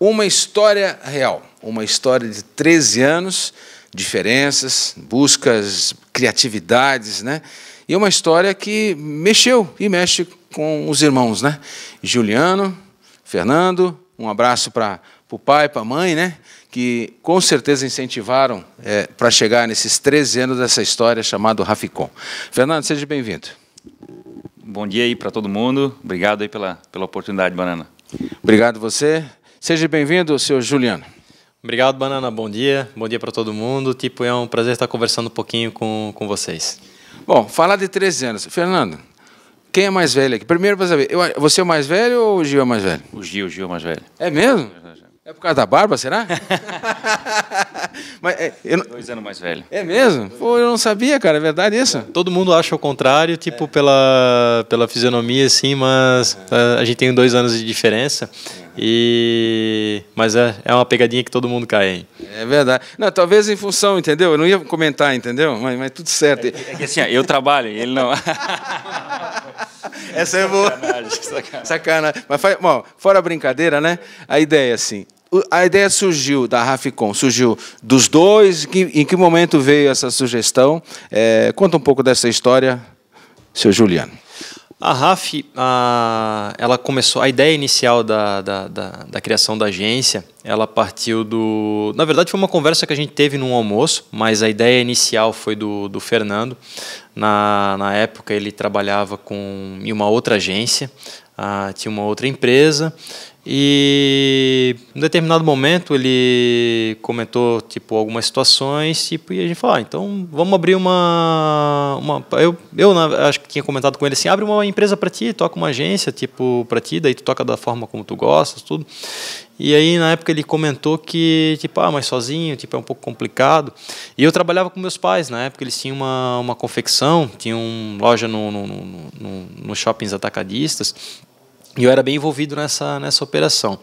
uma história real, uma história de 13 anos, diferenças, buscas, criatividades, né? E uma história que mexeu e mexe com os irmãos, né? Juliano, Fernando, um abraço para o pai, para a mãe, né? Que com certeza incentivaram para chegar nesses 13 anos dessa história chamada Raficom. Fernando, seja bem-vindo. Bom dia aí para todo mundo. Obrigado aí pela oportunidade, Banana. Obrigado você. Seja bem-vindo, senhor Juliano. Obrigado, Banana. Bom dia para todo mundo. É um prazer estar conversando um pouquinho com vocês. Bom, falar de 13 anos. Fernando, quem é mais velho aqui? Primeiro, para saber, você é o mais velho ou o Gil é o mais velho? O Gil é o mais velho. É mesmo? É por causa da barba, será? Mas, 2 anos mais velho. É mesmo? Pô, eu não sabia, cara. É verdade isso? Todo mundo acha o contrário, pela fisionomia, assim, mas a gente tem 2 anos de diferença. Mas é uma pegadinha que todo mundo cai, hein? É verdade. Não, talvez em função, entendeu? Eu não ia comentar, entendeu? Mas tudo certo. É que assim, eu trabalho e ele não. Essa é boa. Sacanagem. Mas, bom, fora a brincadeira, né? A ideia, assim, a ideia surgiu da Raficom, surgiu dos dois. Em que momento veio essa sugestão? Conta um pouco dessa história, seu Juliano. A RAF, ela começou, a ideia inicial da criação da agência, ela partiu do... Na verdade, foi uma conversa que a gente teve num almoço, mas a ideia inicial foi do Fernando. Na época, ele trabalhava em uma outra agência, tinha uma outra empresa, e em determinado momento ele comentou algumas situações e a gente falou, então vamos abrir eu acho que tinha comentado com ele assim, abre uma empresa para ti, toca uma agência para ti, daí tu toca da forma como tu gostas, tudo. E aí na época ele comentou que mas sozinho, é um pouco complicado. E eu trabalhava com meus pais, na época eles tinham uma confecção, tinham loja nos shoppings atacadistas. E eu era bem envolvido nessa operação.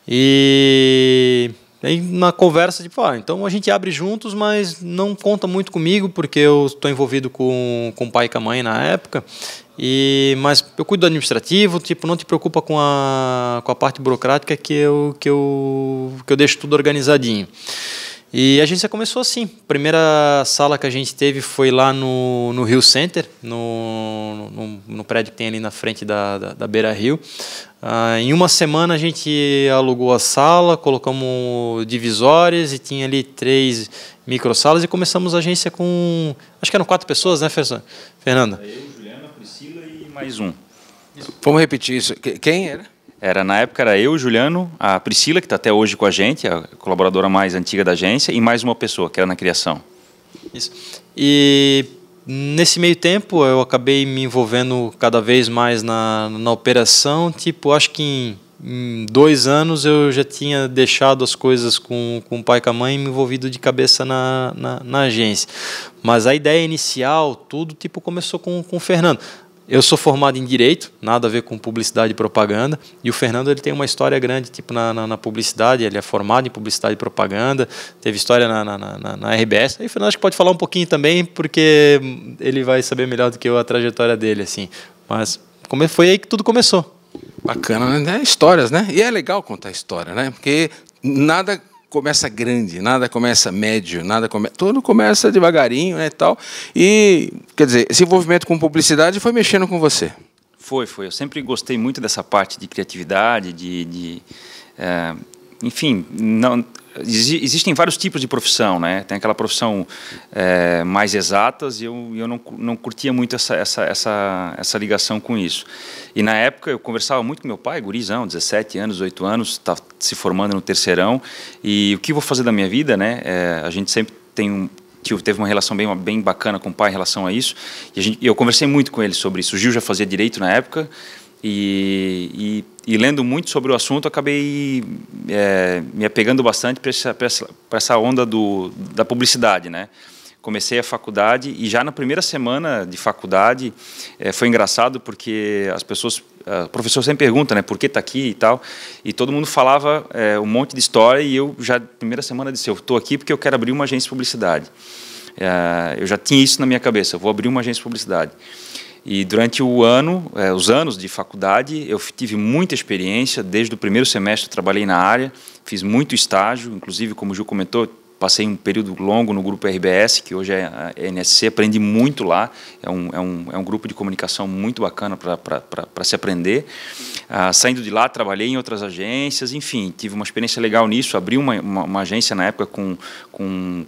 E aí na conversa, então a gente abre juntos, mas não conta muito comigo, porque eu estou envolvido com o pai e com a mãe na época. Mas eu cuido do administrativo, não te preocupa com a parte burocrática que eu deixo tudo organizadinho. E a agência começou assim. A primeira sala que a gente teve foi lá no Rio Center, no prédio que tem ali na frente da Beira Rio. Em uma semana a gente alugou a sala, colocamos divisórias e tinha ali 3 microsalas e começamos a agência com... Acho que eram 4 pessoas, né, Fernanda? Eu, Juliana, Priscila e mais um. Vamos repetir isso. Quem era? Na época era eu, Juliano, a Priscila, que está até hoje com a gente, a colaboradora mais antiga da agência, e mais uma pessoa, que era na criação. Isso. E nesse meio tempo eu acabei me envolvendo cada vez mais na operação. Acho que em 2 anos eu já tinha deixado as coisas com o pai e com a mãe e me envolvido de cabeça na agência. Mas a ideia inicial, tudo começou com o Fernando. Eu sou formado em Direito, nada a ver com publicidade e propaganda, e o Fernando ele tem uma história grande na publicidade, ele é formado em publicidade e propaganda, teve história na RBS, aí o Fernando acho que pode falar um pouquinho também, porque ele vai saber melhor do que eu a trajetória dele, assim. Mas foi aí que tudo começou. Bacana, né? Histórias, né? E é legal contar história, né? Porque nada começa grande, nada começa médio, tudo começa devagarinho, né, tal. E, quer dizer, esse envolvimento com publicidade foi mexendo com você? Foi. Eu sempre gostei muito dessa parte de criatividade, enfim, existem vários tipos de profissão, né? Tem aquela profissão mais exatas e eu não curtia muito essa ligação com isso. E na época eu conversava muito com meu pai, gurizão, 17 anos, 18 anos, estava se formando no terceirão. E o que eu vou fazer da minha vida, né? A gente sempre teve uma relação bem bacana com o pai em relação a isso. E eu conversei muito com ele sobre isso. O Gil já fazia direito na época. E lendo muito sobre o assunto, acabei me apegando bastante para essa onda da publicidade, né? Comecei a faculdade e já na primeira semana de faculdade foi engraçado porque o professor sempre pergunta, né, por que está aqui e tal, e todo mundo falava um monte de história e eu já na primeira semana disse, eu estou aqui porque eu quero abrir uma agência de publicidade. Eu já tinha isso na minha cabeça, eu vou abrir uma agência de publicidade. E durante os anos de faculdade, eu tive muita experiência. Desde o primeiro semestre eu trabalhei na área, fiz muito estágio, inclusive, como o Gil comentou, passei um período longo no grupo RBS, que hoje é a NSC, aprendi muito lá. É um grupo de comunicação muito bacana para se aprender. Saindo de lá, trabalhei em outras agências, enfim, tive uma experiência legal nisso. Abri uma agência na época com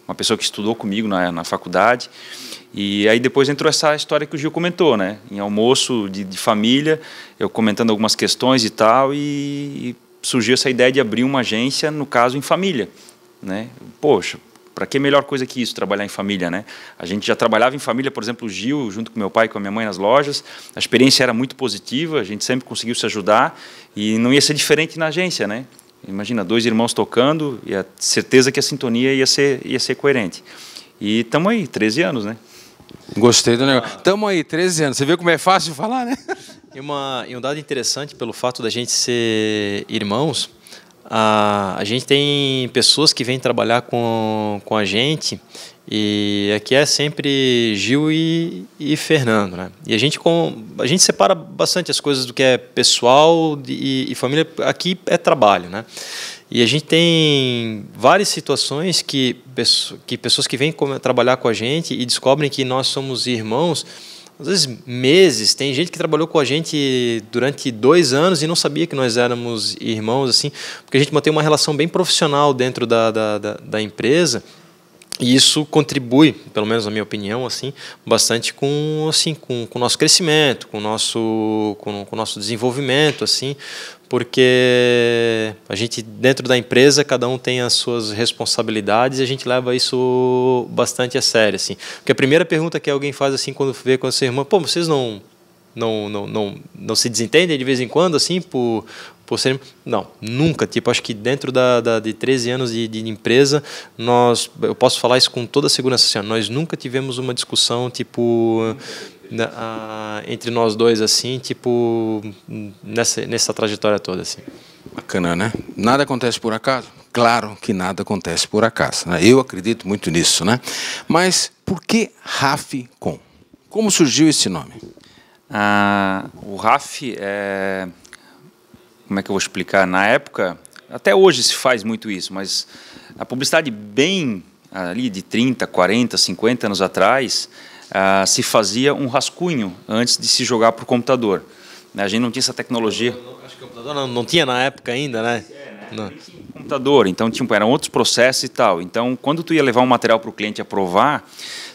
uma pessoa que estudou comigo na faculdade. E aí depois entrou essa história que o Gil comentou, né? Em almoço de família, eu comentando algumas questões e tal, e surgiu essa ideia de abrir uma agência, no caso, em família, né? Poxa, para que melhor coisa que isso, trabalhar em família, né? A gente já trabalhava em família, por exemplo, o Gil, junto com meu pai e com a minha mãe nas lojas. A experiência era muito positiva, a gente sempre conseguiu se ajudar e não ia ser diferente na agência, né? Imagina, 2 irmãos tocando e a certeza que a sintonia ia ser coerente. E estamos aí, 13 anos, né? Gostei do negócio. Estamos aí, 13 anos. Você vê como é fácil de falar, né? E um dado interessante, pelo fato da gente ser irmãos, a gente tem pessoas que vêm trabalhar com a gente, e aqui é sempre Gil e Fernando, né? E a gente separa bastante as coisas do que é pessoal e família. Aqui é trabalho, né? E a gente tem várias situações que pessoas que vêm trabalhar com a gente e descobrem que nós somos irmãos, às vezes meses. Tem gente que trabalhou com a gente durante 2 anos e não sabia que nós éramos irmãos, assim, porque a gente mantém uma relação bem profissional dentro da empresa. E isso contribui, pelo menos na minha opinião, assim, bastante com o nosso crescimento, com o nosso desenvolvimento, assim, porque a gente, dentro da empresa, cada um tem as suas responsabilidades e a gente leva isso bastante a sério, assim. Porque a primeira pergunta que alguém faz, assim, quando vê com a sua irmã: pô, vocês não se desentendem de vez em quando, assim, por ser... Não, nunca. Tipo, acho que dentro de 13 anos de empresa, eu posso falar isso com toda a segurança, assim, nós nunca tivemos uma discussão, tipo, entre nós dois, assim, tipo, nessa trajetória toda, assim. Bacana, né? Nada acontece por acaso? Claro que nada acontece por acaso, né? Eu acredito muito nisso, né? Mas por que Rafcom? Como surgiu esse nome? O RAF como é que eu vou explicar? Na época, até hoje se faz muito isso, mas a publicidade bem ali de 30, 40, 50 anos atrás, se fazia um rascunho antes de se jogar para o computador. A gente não tinha essa tecnologia. Acho que o computador não tinha na época ainda, né? Não tinha computador, então eram outros processos e tal. Então, quando tu ia levar um material para o cliente aprovar,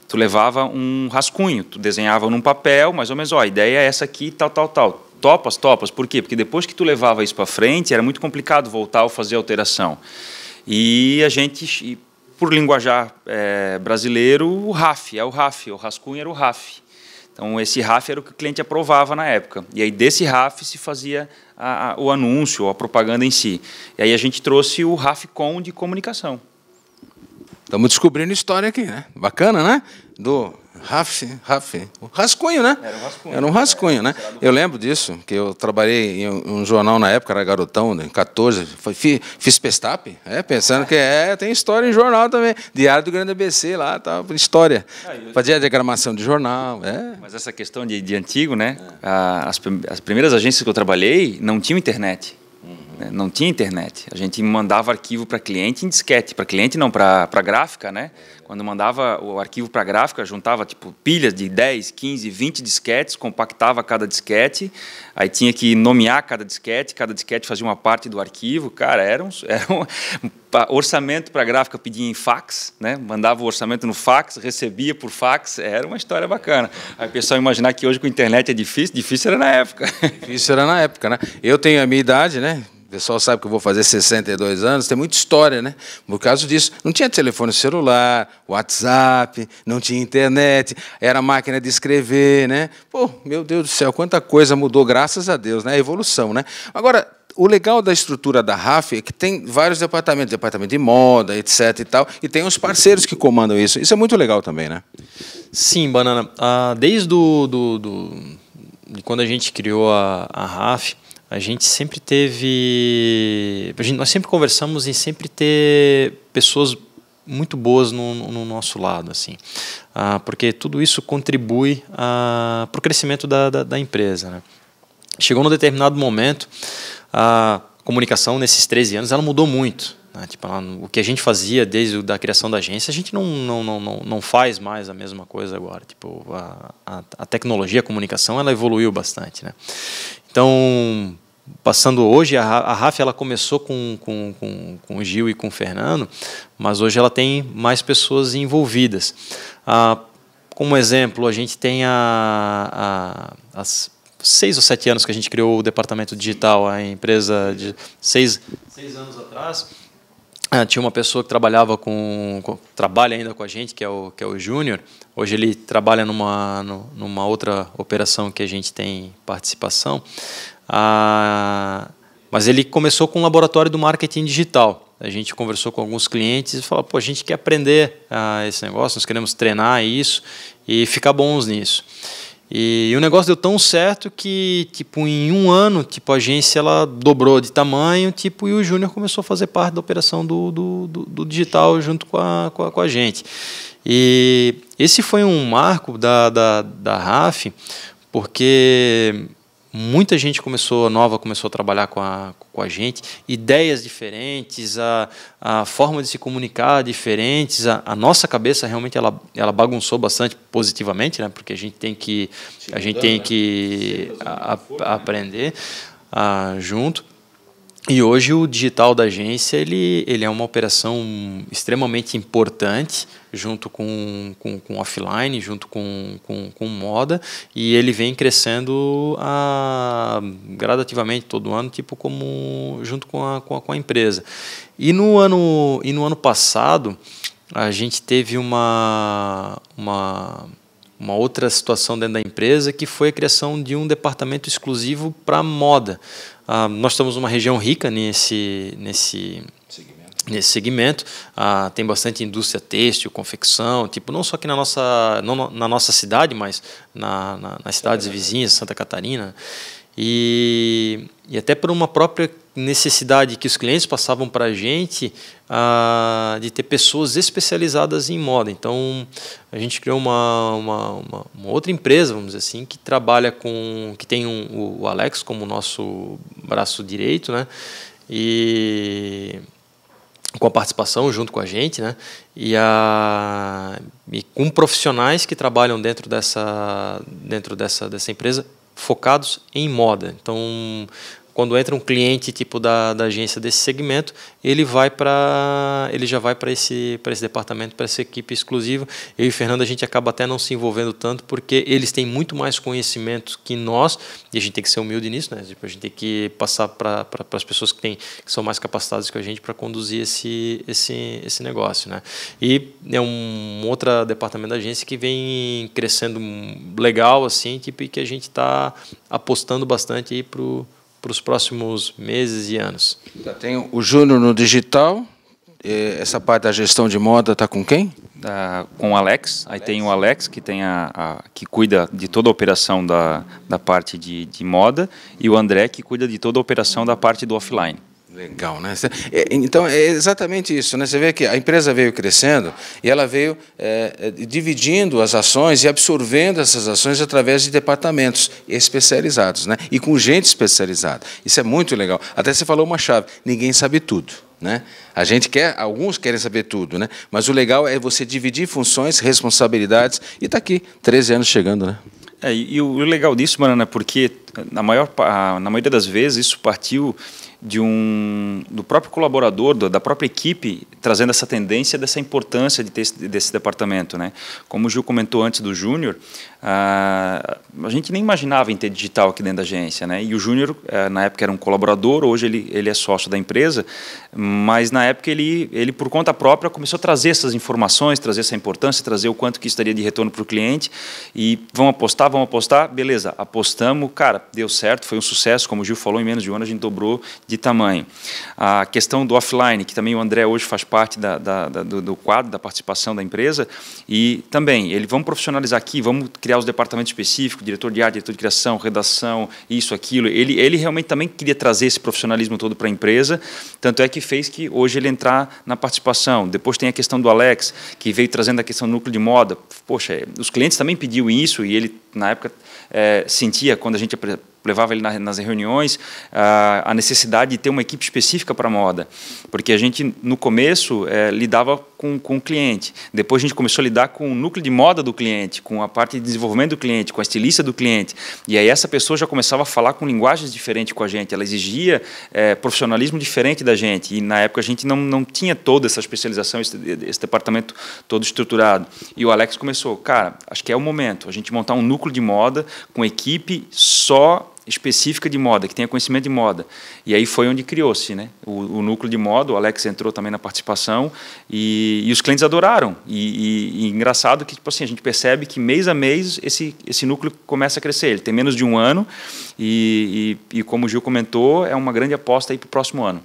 tu levava um rascunho, tu desenhava num papel, mais ou menos, a ideia é essa aqui, tal, tal, tal. Topas. Por quê? Porque depois que tu levava isso para frente, era muito complicado voltar ou fazer alteração. E a gente, por linguajar brasileiro, o RAF, o rascunho era o RAF. Então, esse RAF era o que o cliente aprovava na época. E aí, desse RAF se fazia o anúncio, ou a propaganda em si. E aí a gente trouxe o Rafcom de comunicação. Estamos descobrindo história aqui, né? Bacana, né? Do o rascunho, né? Era um rascunho, né? Eu lembro disso, que eu trabalhei em um jornal na época, era garotão, em 14, fiz Pestap, pensando que tem história em jornal também, Diário do Grande ABC lá, tá, história. Fazia diagramação de jornal, Mas essa questão de antigo, né? As primeiras agências que eu trabalhei não tinham internet. Não tinha internet. A gente mandava arquivo para cliente em disquete. Para cliente não, para gráfica, né? Quando mandava o arquivo para gráfica, juntava tipo pilhas de 10, 15, 20 disquetes, compactava cada disquete, aí tinha que nomear cada disquete fazia uma parte do arquivo. Cara, era um orçamento para gráfica, pedia em fax, né? Mandava o orçamento no fax, recebia por fax, era uma história bacana. Aí o pessoal imaginar que hoje com a internet é difícil era na época. Difícil era na época, né? Eu tenho a minha idade, né? O pessoal sabe que eu vou fazer 62 anos, tem muita história, né? Por causa disso, não tinha telefone celular, WhatsApp, não tinha internet, era máquina de escrever, né? Pô, meu Deus do céu, quanta coisa mudou, graças a Deus, né? A evolução, né? Agora, o legal da estrutura da RAF é que tem vários departamento de moda, etc. e tal, e tem os parceiros que comandam isso. Isso é muito legal também, né? Sim, Banana. Desde de quando a gente criou a RAF, a gente sempre teve... Nós sempre conversamos em sempre ter pessoas muito boas no nosso lado, assim, porque tudo isso contribui para o crescimento da empresa, né? Chegou num determinado momento, a comunicação nesses 13 anos ela mudou muito, né? Tipo, o que a gente fazia desde a criação da agência, a gente não faz mais a mesma coisa agora. Tipo, a tecnologia, a comunicação, ela evoluiu bastante, né? Então, passando hoje, a RAF ela começou com o Gil e com o Fernando, mas hoje ela tem mais pessoas envolvidas. Como exemplo, a gente tem as 6 ou 7 anos que a gente criou o departamento digital, a empresa de 6 anos atrás, tinha uma pessoa que trabalha ainda com a gente, que é o Júnior. Hoje ele trabalha numa outra operação que a gente tem participação. Mas ele começou com um laboratório do marketing digital. A gente conversou com alguns clientes e falou, pô, a gente quer aprender esse negócio, nós queremos treinar isso e ficar bons nisso. E o negócio deu tão certo que, tipo, em um ano, tipo, a agência ela dobrou de tamanho, tipo, e o Júnior começou a fazer parte da operação do digital junto com a gente. E esse foi um marco da RAF, porque muita gente começou a trabalhar com a gente, ideias diferentes, a forma de se comunicar diferentes, a nossa cabeça realmente ela bagunçou bastante positivamente, né? Porque a gente tem que aprender junto. E hoje o digital da agência ele é uma operação extremamente importante, junto com offline, junto com moda, e ele vem crescendo gradativamente todo ano, tipo, junto com a empresa. E no ano passado a gente teve uma outra situação dentro da empresa, que foi a criação de um departamento exclusivo para moda. Nós estamos numa região rica nesse segmento. Tem bastante indústria têxtil, confecção, tipo, não só aqui na nossa cidade, mas nas cidades vizinhas, Santa Catarina. E até por uma própria necessidade que os clientes passavam para a gente, de ter pessoas especializadas em moda. Então, a gente criou uma outra empresa, vamos dizer assim, que trabalha que tem o Alex como nosso braço direito, né? E com a participação junto com a gente, né? E com profissionais que trabalham dentro dessa empresa, focados em moda. Então, quando entra um cliente tipo da agência desse segmento, ele já vai para esse departamento, para essa equipe exclusiva. Eu e o Fernando, a gente acaba até não se envolvendo tanto, porque eles têm muito mais conhecimento que nós, e a gente tem que ser humilde nisso, né? Tipo, a gente tem que passar para as pessoas que são mais capacitadas que a gente para conduzir esse negócio, né? E é um outro departamento da agência que vem crescendo legal, assim, tipo, e que a gente está apostando bastante aí para os próximos meses e anos. Tem o Júnior no digital. Essa parte da gestão de moda está com quem? Com o Alex. Aí tem o Alex, que que cuida de toda a operação da parte de moda, e o André, que cuida de toda a operação da parte do offline. Legal, né? Então, é exatamente isso, né? Você vê que a empresa veio crescendo e ela veio dividindo as ações e absorvendo essas ações através de departamentos especializados, né? E com gente especializada. Isso é muito legal. Até você falou uma chave: ninguém sabe tudo, né? Alguns querem saber tudo, né? Mas o legal é você dividir funções, responsabilidades, e está aqui, 13 anos chegando, né? E o legal disso, Marana, é porque na maioria das vezes isso partiu do próprio colaborador, da própria equipe, trazendo essa tendência dessa importância de ter desse departamento, né? Como o Gil comentou antes do Júnior, a gente nem imaginava em ter digital aqui dentro da agência, né? E o Júnior, na época, era um colaborador, hoje ele é sócio da empresa, mas na época ele por conta própria começou a trazer essas informações, trazer essa importância, trazer o quanto que isso daria de retorno para o cliente, e vamos apostar, beleza, apostamos, cara, deu certo, foi um sucesso, como o Gil falou, em menos de um ano a gente dobrou de tamanho. A questão do offline, que também o André hoje faz parte do quadro, da participação da empresa, e também, vamos profissionalizar aqui, vamos criar os departamentos específicos diretor de arte, diretor de criação, redação, isso, aquilo. Ele realmente também queria trazer esse profissionalismo todo para a empresa, tanto é que fez que hoje ele entrar na participação. Depois tem a questão do Alex, que veio trazendo a questão do núcleo de moda. Poxa, os clientes também pediam isso e ele, na época, sentia, quando a gente levava ele nas reuniões, a necessidade de ter uma equipe específica para moda, porque a gente, no começo, lidava com o cliente, depois a gente começou a lidar com o núcleo de moda do cliente, com a parte de desenvolvimento do cliente, com a estilista do cliente, e aí essa pessoa já começava a falar com linguagens diferentes com a gente, ela exigia profissionalismo diferente da gente, e na época a gente não tinha toda essa especialização, esse departamento todo estruturado, e o Alex começou, cara, acho que é o momento, a gente montar um núcleo de moda com equipe só específica de moda, que tenha conhecimento de moda. E aí foi onde criou-se, né, o núcleo de moda, o Alex entrou também na participação, e os clientes adoraram. E engraçado que, tipo assim, a gente percebe que mês a mês esse núcleo começa a crescer. Ele tem menos de um ano, e como o Gil comentou, é uma grande aposta para o próximo ano.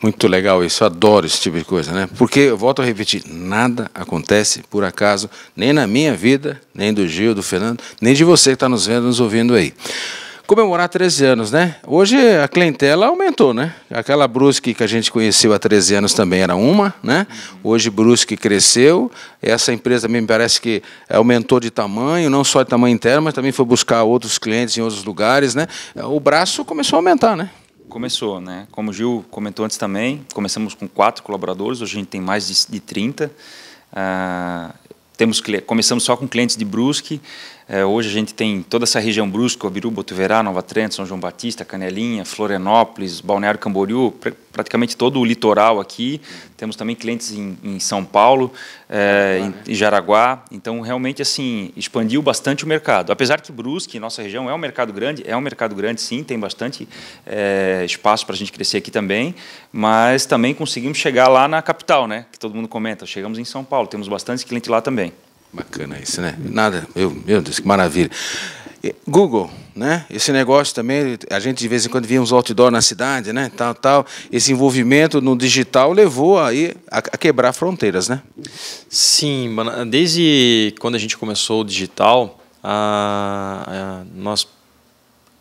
Muito legal isso, eu adoro esse tipo de coisa, né? Porque, eu volto a repetir, nada acontece por acaso, nem na minha vida, nem do Gil, do Fernando, nem de você que está nos vendo, nos ouvindo aí. Comemorar 13 anos, né? Hoje a clientela aumentou, né? Aquela Brusque que a gente conheceu há 13 anos também era uma, né? Hoje Brusque cresceu, essa empresa também me parece que aumentou de tamanho, não só de tamanho interno, mas também foi buscar outros clientes em outros lugares, né? O braço começou a aumentar, né? Começou, né? Como o Gil comentou antes também, começamos com 4 colaboradores, hoje a gente tem mais de 30. Começamos só com clientes de Brusque. Hoje a gente tem toda essa região Brusque, Guabiru, Botuverá, Nova Trento, São João Batista, Canelinha, Florianópolis, Balneário Camboriú, praticamente todo o litoral aqui. Temos também clientes em São Paulo, em Jaraguá. Então, realmente, assim, expandiu bastante o mercado. Apesar que Brusque, nossa região, é um mercado grande, sim, tem bastante espaço para a gente crescer aqui também, mas também conseguimos chegar lá na capital, né? Que todo mundo comenta. Chegamos em São Paulo, temos bastante cliente lá também. Bacana isso, né? Nada, meu Deus, que maravilha. Google, né? Esse negócio também, a gente de vez em quando via uns outdoor na cidade, né? Tal. Esse envolvimento no digital levou aí a quebrar fronteiras, né? Sim, desde quando a gente começou o digital, nós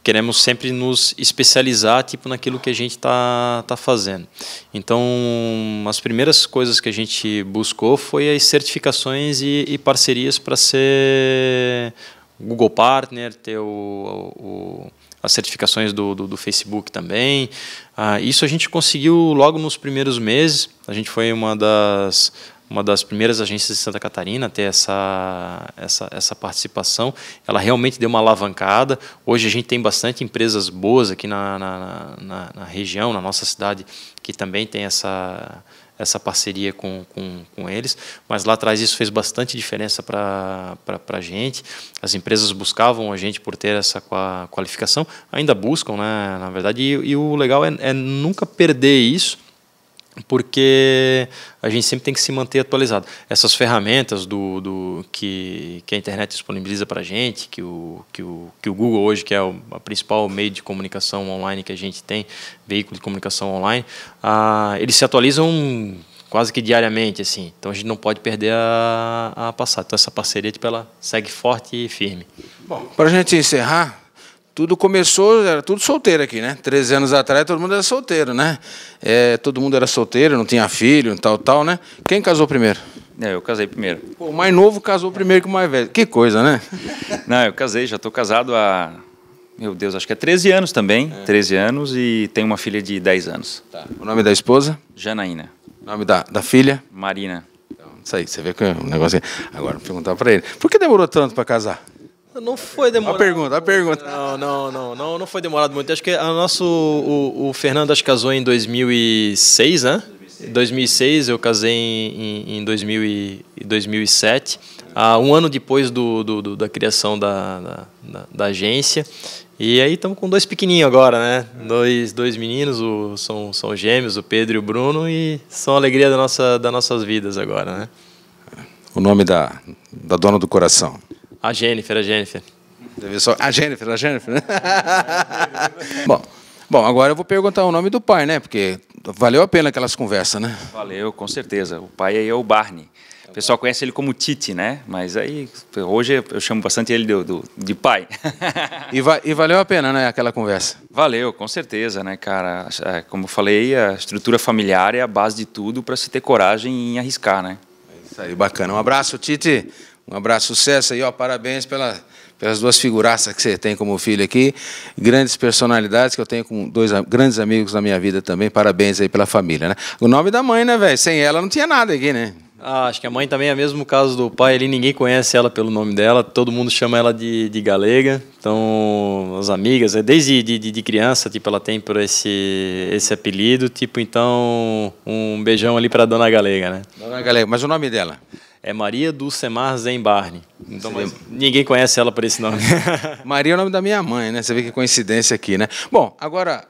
queremos sempre nos especializar tipo naquilo que a gente tá fazendo. Então, as primeiras coisas que a gente buscou foi as certificações e parcerias para ser Google Partner, ter as certificações do Facebook também. Isso a gente conseguiu logo nos primeiros meses. A gente foi uma das primeiras agências de Santa Catarina a ter essa participação. Ela realmente deu uma alavancada. Hoje a gente tem bastante empresas boas aqui na região, na nossa cidade, que também tem essa parceria com eles, mas lá atrás isso fez bastante diferença para a gente. As empresas buscavam a gente por ter essa qualificação, ainda buscam, né, na verdade, e o legal é nunca perder isso, porque a gente sempre tem que se manter atualizado. Essas ferramentas que a internet disponibiliza para a gente, que o Google hoje, que é a principal meio de comunicação online que a gente tem, veículo de comunicação online, eles se atualizam quase que diariamente, assim. Então a gente não pode perder a passar. Então essa parceria tipo, ela segue forte e firme. Bom, para a gente encerrar, tudo começou, era tudo solteiro aqui, né? 13 anos atrás todo mundo era solteiro, né? Todo mundo era solteiro, não tinha filho, tal, né? Quem casou primeiro? Eu casei primeiro. Pô, o mais novo casou primeiro que o mais velho. Que coisa, né? Não, eu casei, já estou casado há, meu Deus, acho que é 13 anos também. 13 anos e tenho uma filha de 10 anos. Tá. O nome da esposa? Janaína. O nome da filha? Marina. Então, isso aí, você vê que é um negócio... Agora, vou perguntar para ele. Por que demorou tanto para casar? Não foi demorado. A pergunta. Não foi demorado muito. Acho que o Fernando acho que casou em 2006, né? 2006, eu casei em 2007. Um ano depois da criação da agência. E aí estamos com 2 pequenininhos agora, né? Dois meninos, são gêmeos, o Pedro e o Bruno, e são a alegria das nossas vidas agora, né? O nome da dona do coração? A Jennifer. Deve só a Jennifer, né? Bom, agora eu vou perguntar o nome do pai, né? Porque valeu a pena aquelas conversas, né? Valeu, com certeza. O pai aí é o Barney. O pessoal conhece ele como Tite, né? Mas aí, hoje eu chamo bastante ele de pai. E valeu a pena, né, aquela conversa? Valeu, com certeza, né, cara? Como eu falei, a estrutura familiar é a base de tudo para se ter coragem em arriscar, né? É isso aí, bacana. Um abraço, Tite. Um abraço, sucesso aí, ó. Parabéns pelas duas figuraças que você tem como filho aqui. Grandes personalidades que eu tenho com dois grandes amigos na minha vida também. Parabéns aí pela família, né? O nome da mãe, né, velho? Sem ela não tinha nada aqui, né? Ah, acho que a mãe também é o mesmo caso do pai ali, ninguém conhece ela pelo nome dela, todo mundo chama ela de Galega, então as amigas, desde de criança, tipo, ela tem por esse apelido, tipo, então um beijão ali para Dona Galega, né? Dona Galega, mas o nome dela? É Maria Dulcemar Zembarni. Então, mas ninguém conhece ela por esse nome. Maria é o nome da minha mãe, né? Você vê que coincidência aqui, né? Bom, agora,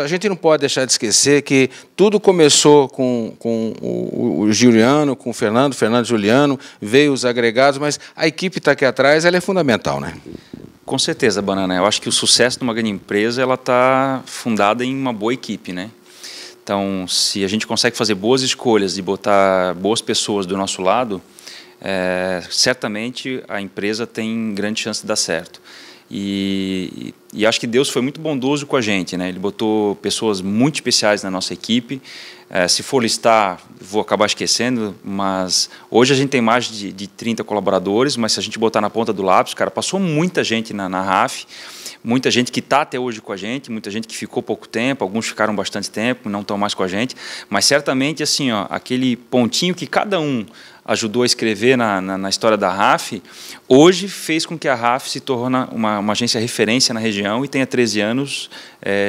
a gente não pode deixar de esquecer que tudo começou com o Juliano, com o Fernando Juliano, veio os agregados, mas a equipe está aqui atrás, ela é fundamental, né? Com certeza, Banana. Eu acho que o sucesso de uma grande empresa, ela está fundada em uma boa equipe, né? Então, se a gente consegue fazer boas escolhas e botar boas pessoas do nosso lado, certamente a empresa tem grande chance de dar certo. E acho que Deus foi muito bondoso com a gente, né? Ele botou pessoas muito especiais na nossa equipe. Se for listar, vou acabar esquecendo, mas hoje a gente tem mais de 30 colaboradores, mas se a gente botar na ponta do lápis, cara, passou muita gente na RAF. Muita gente que está até hoje com a gente, muita gente que ficou pouco tempo, alguns ficaram bastante tempo, não estão mais com a gente, mas certamente assim, ó, aquele pontinho que cada um ajudou a escrever na história da RAF, hoje fez com que a RAF se torne uma agência referência na região e tenha 13 anos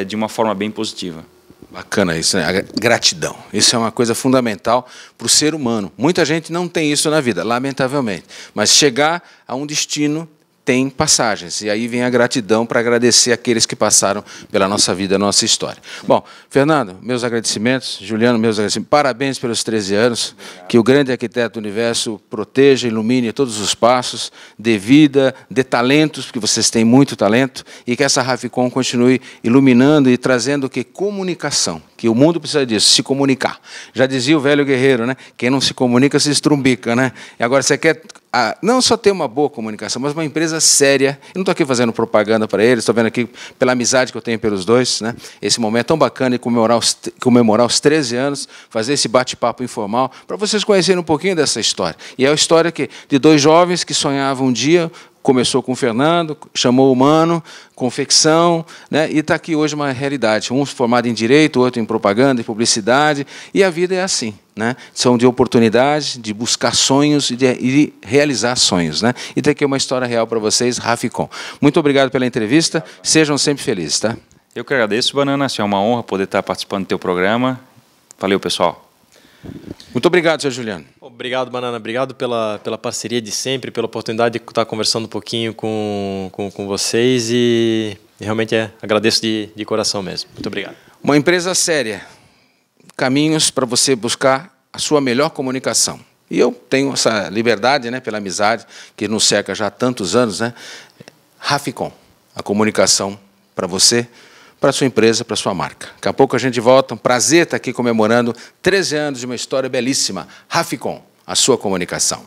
de uma forma bem positiva. Bacana isso, né? A gratidão. Isso é uma coisa fundamental para o ser humano. Muita gente não tem isso na vida, lamentavelmente, mas chegar a um destino tem passagens, e aí vem a gratidão para agradecer aqueles que passaram pela nossa vida, nossa história. Bom, Fernando, meus agradecimentos, Juliano, meus agradecimentos, parabéns pelos 13 anos, obrigado. Que o grande arquiteto do universo proteja, ilumine todos os passos, dê vida, dê talentos, porque vocês têm muito talento, e que essa Rafecom continue iluminando e trazendo o que? Comunicação, que o mundo precisa disso, se comunicar. Já dizia o velho guerreiro, né? Quem não se comunica se estrumbica, né? E agora você quer não só ter uma boa comunicação, mas uma empresa séria. Eu não estou aqui fazendo propaganda para eles, estou vendo aqui pela amizade que eu tenho pelos dois, né? Esse momento tão bacana de comemorar os 13 anos, fazer esse bate-papo informal, para vocês conhecerem um pouquinho dessa história. E é a história de dois jovens que sonhavam um dia. Começou com o Fernando, chamou o Mano, confecção, né? E está aqui hoje uma realidade. Um formado em Direito, outro em Propaganda e Publicidade, e a vida é assim, né? São de oportunidade, de buscar sonhos e de realizar sonhos, né? E tem aqui uma história real para vocês, Rafecom. Muito obrigado pela entrevista, sejam sempre felizes, tá? Eu que agradeço, Banana, é uma honra poder estar participando do teu programa. Valeu, pessoal. Muito obrigado, Sr. Juliano. Obrigado, Banana. Obrigado pela parceria de sempre, pela oportunidade de estar conversando um pouquinho com vocês e realmente agradeço de coração mesmo. Muito obrigado. Uma empresa séria, caminhos para você buscar a sua melhor comunicação. E eu tenho essa liberdade, né, pela amizade, que nos cerca já há tantos anos, né? Rafecom, a comunicação para você, para a sua empresa, para a sua marca. Daqui a pouco a gente volta. Um prazer estar aqui comemorando 13 anos de uma história belíssima. Rafecom, a sua comunicação.